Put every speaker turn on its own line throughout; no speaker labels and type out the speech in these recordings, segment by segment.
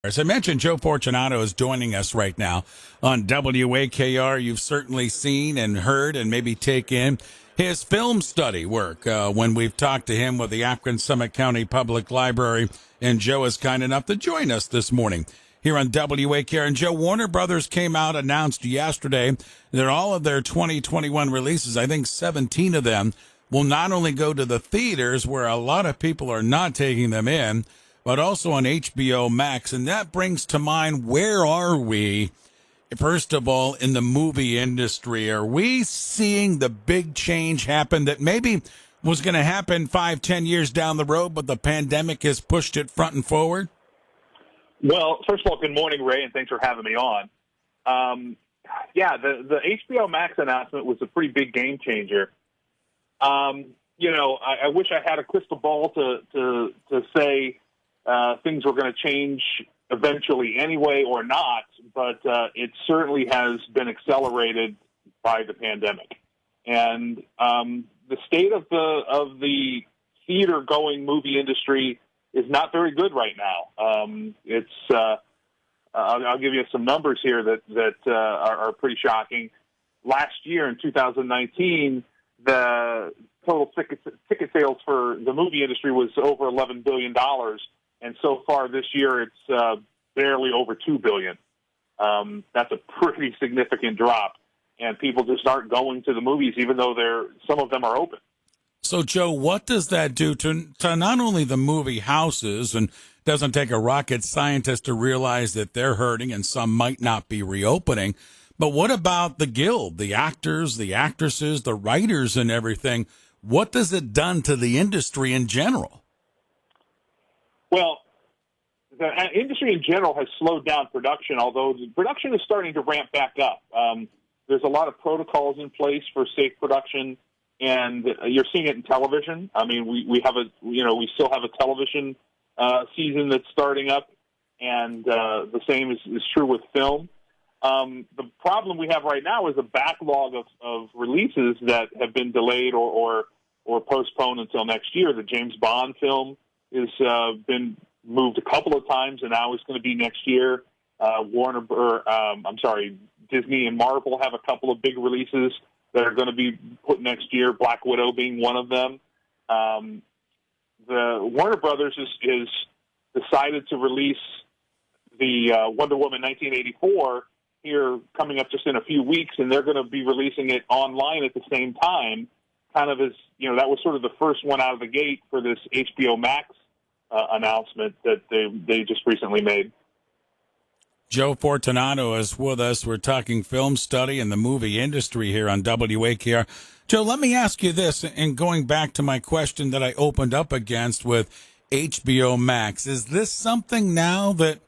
As I mentioned, Joe Fortunato is joining us right now on WAKR. You've certainly seen and heard and maybe take in his film study work when we've talked to him with the Akron Summit County Public Library. And Joe is kind enough to join us this morning here on WAKR. And Joe, Warner Brothers came out, announced yesterday that all of their 2021 releases, I think 17 of them, will not only go to the theaters where a lot of people are not taking them in, but also on HBO Max. And that brings to mind, where are we, first of all, in the movie industry? Are we seeing the big change happen that maybe was going to happen 5-10 years down the road, but the pandemic has pushed it front and forward?
Well, first of all, good morning, Ray, and thanks for having me on. The HBO Max announcement was a pretty big game changer. I wish I had a crystal ball to say things were going to change eventually anyway or not, but it certainly has been accelerated by the pandemic. And the state of the theater-going movie industry is not very good right now. I'll give you some numbers here that are pretty shocking. Last year, in 2019, the total ticket sales for the movie industry was over $11 billion. And so far this year, it's barely over $2 billion. That's a pretty significant drop, and people just aren't going to the movies, even though some of them are open.
So, Joe, what does that do to not only the movie houses, and doesn't take a rocket scientist to realize that they're hurting and some might not be reopening, but what about the guild, the actors, the actresses, the writers, and everything? What does it done to the industry in general?
Well, the industry in general has slowed down production, although the production is starting to ramp back up. There's a lot of protocols in place for safe production, and you're seeing it in television. I mean, we still have a television season that's starting up, and the same is true with film. The problem we have right now is a backlog of releases that have been delayed or postponed until next year. The James Bond film has been moved a couple of times, and now it's going to be next year. Disney and Marvel have a couple of big releases that are going to be put next year, Black Widow being one of them. The Warner Brothers is decided to release the Wonder Woman 1984 here coming up just in a few weeks, and they're going to be releasing it online at the same time, kind of as, that was sort of the first one out of the gate for this HBO Max announcement that they just recently made.
Joe Fortunato is with us. We're talking film study and the movie industry here on WAKR. Joe, let me ask you this, and going back to my question that I opened up against with HBO Max, is this something now that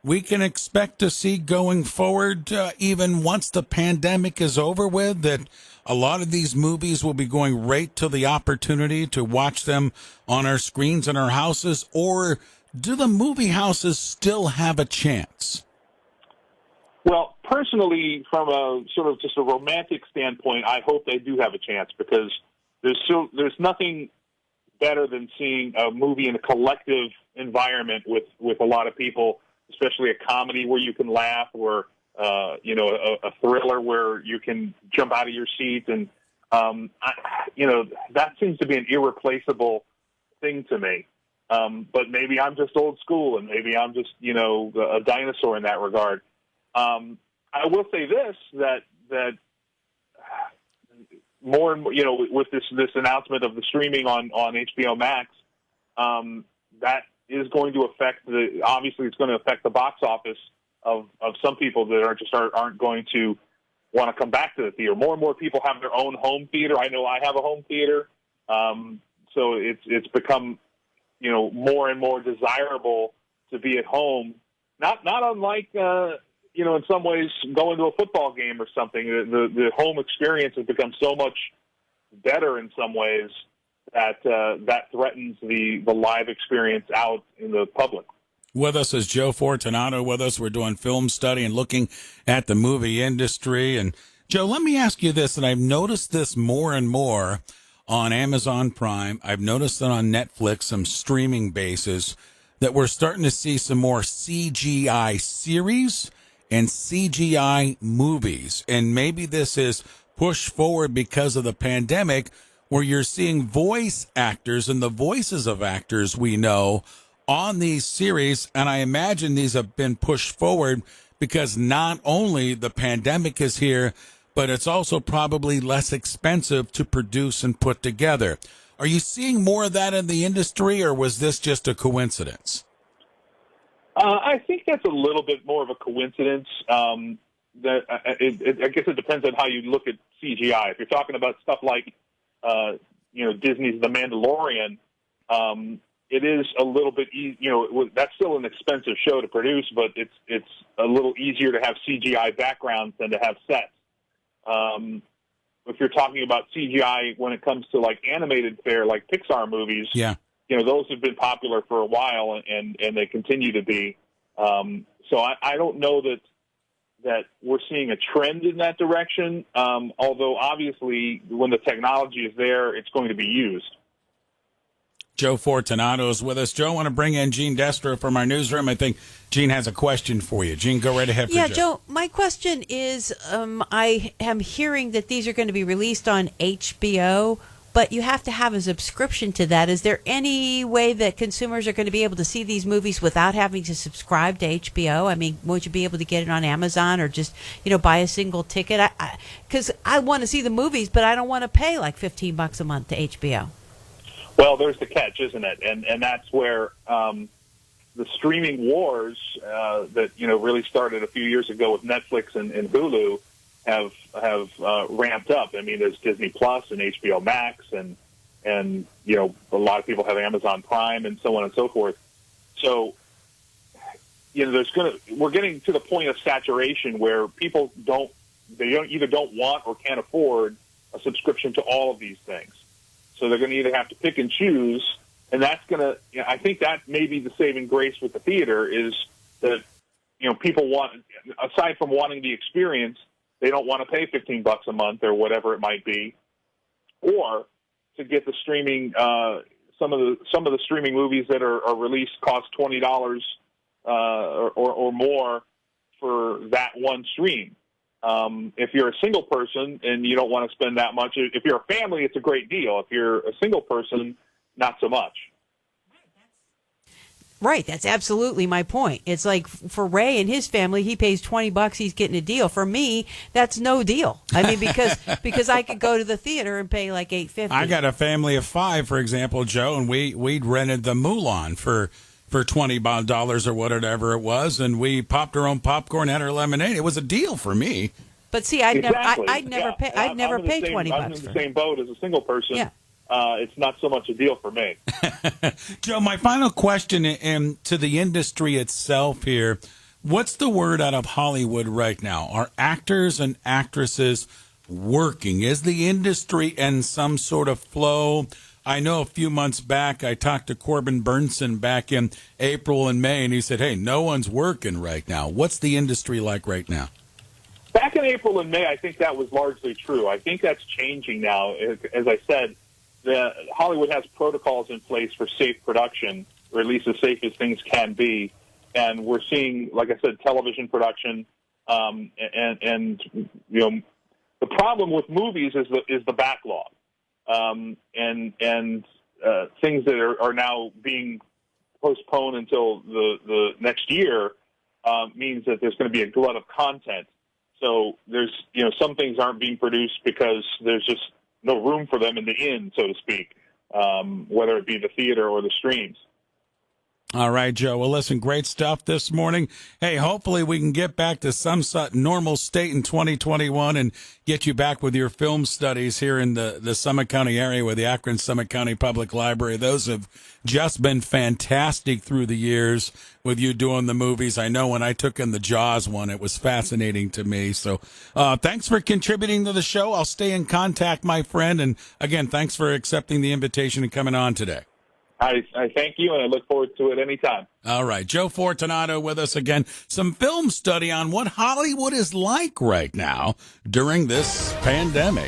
we can expect to see going forward, even once the pandemic is over with, that a lot of these movies will be going right to the opportunity to watch them on our screens in our houses? Or do the movie houses still have a chance?
Well, personally, from a sort of just a romantic standpoint, I hope they do have a chance, because there's nothing better than seeing a movie in a collective environment with a lot of people, especially a comedy where you can laugh, or a thriller where you can jump out of your seat, and that seems to be an irreplaceable thing to me. But maybe I'm just old school, and maybe I'm just a dinosaur in that regard. I will say this, that more and more, with this announcement of the streaming on HBO Max, that is going to affect obviously it's going to affect the box office of some people that aren't going to want to come back to the theater. More and more people have their own home theater. I know I have a home theater. So it's become, more and more desirable to be at home. Not unlike, in some ways going to a football game or something. The home experience has become so much better in some ways that threatens the live experience out in the public.
With us is Joe Fortunato. With us, we're doing film study and looking at the movie industry. And Joe, let me ask you this, and I've noticed this more and more on Amazon Prime. I've noticed it on Netflix, some streaming bases, that we're starting to see some more CGI series and CGI movies. And maybe this is pushed forward because of the pandemic, where you're seeing voice actors and the voices of actors we know on these series. And I imagine these have been pushed forward because not only the pandemic is here, but it's also probably less expensive to produce and put together. Are you seeing more of that in the industry, or was this just a coincidence?
I think that's a little bit more of a coincidence. I guess it depends on how you look at CGI. If you're talking about stuff like, Disney's The Mandalorian, it is a little bit that's still an expensive show to produce, but it's a little easier to have CGI backgrounds than to have sets. If you're talking about CGI when it comes to like animated fare, like Pixar movies,
Yeah.
Those have been popular for a while and they continue to be. So I don't know that we're seeing a trend in that direction. Although obviously when the technology is there, it's going to be used.
Joe Fortunato is with us. Joe, I want to bring in Gene Destro from our newsroom. I think Gene has a question for you. Gene, go right ahead for
Joe, my question is, I am hearing that these are going to be released on HBO, but you have to have a subscription to that. Is there any way that consumers are going to be able to see these movies without having to subscribe to HBO? I mean, won't you be able to get it on Amazon or just, buy a single ticket? Because I want to see the movies, but I don't want to pay like $15 a month to HBO.
Well, there's the catch, isn't it? And that's where the streaming wars that really started a few years ago with Netflix and Hulu have ramped up. I mean, there's Disney Plus and HBO Max, and a lot of people have Amazon Prime and so on and so forth. So we're getting to the point of saturation where people either don't want or can't afford a subscription to all of these things. So they're going to either have to pick and choose, and that's going to, I think that may be the saving grace with the theater is that, people want, aside from wanting the experience, they don't want to pay $15 a month or whatever it might be, or to get the streaming, some of the streaming movies that are released cost $20 or more for that one stream. If you're a single person and you don't want to spend that much, if you're a family, it's a great deal. If you're a single person, not so much.
Right, that's absolutely my point. It's like for Ray and his family, he pays $20, he's getting a deal. For me, that's no deal. I mean, because I could go to the theater and pay like $8.50.
I got a family of 5, for example, Joe, and we'd rented the Mulan for $20 or whatever it was, and we popped our own popcorn, had our lemonade. It was a deal for me.
But see, I'd never pay $20.
I'm in the same boat as a single person.
Yeah.
It's not so much a deal for me.
Joe, my final question to the industry itself here. What's the word out of Hollywood right now? Are actors and actresses working? Is the industry in some sort of flow? I know a few months back I talked to Corbin Burnson back in April and May, and he said, hey, no one's working right now. What's the industry like right now?
Back in April and May, I think that was largely true. I think that's changing now. As I said, Hollywood has protocols in place for safe production, or at least as safe as things can be. And we're seeing, like I said, television production. And the problem with movies is the backlog. And things that are now being postponed until the next year means that there's going to be a glut of content. So there's some things aren't being produced because there's just no room for them in the inn, so to speak, whether it be the theater or the streams.
All right, Joe. Well, listen, great stuff this morning. Hey, hopefully we can get back to some normal state in 2021 and get you back with your film studies here in the Summit County area with the Akron Summit County Public Library. Those have just been fantastic through the years with you doing the movies. I know when I took in the Jaws one, it was fascinating to me. So thanks for contributing to the show. I'll stay in contact, my friend. And again, thanks for accepting the invitation and coming on today.
I thank you, and I look forward to it anytime.
All right. Joe Fortunato with us again. Some film study on what Hollywood is like right now during this pandemic.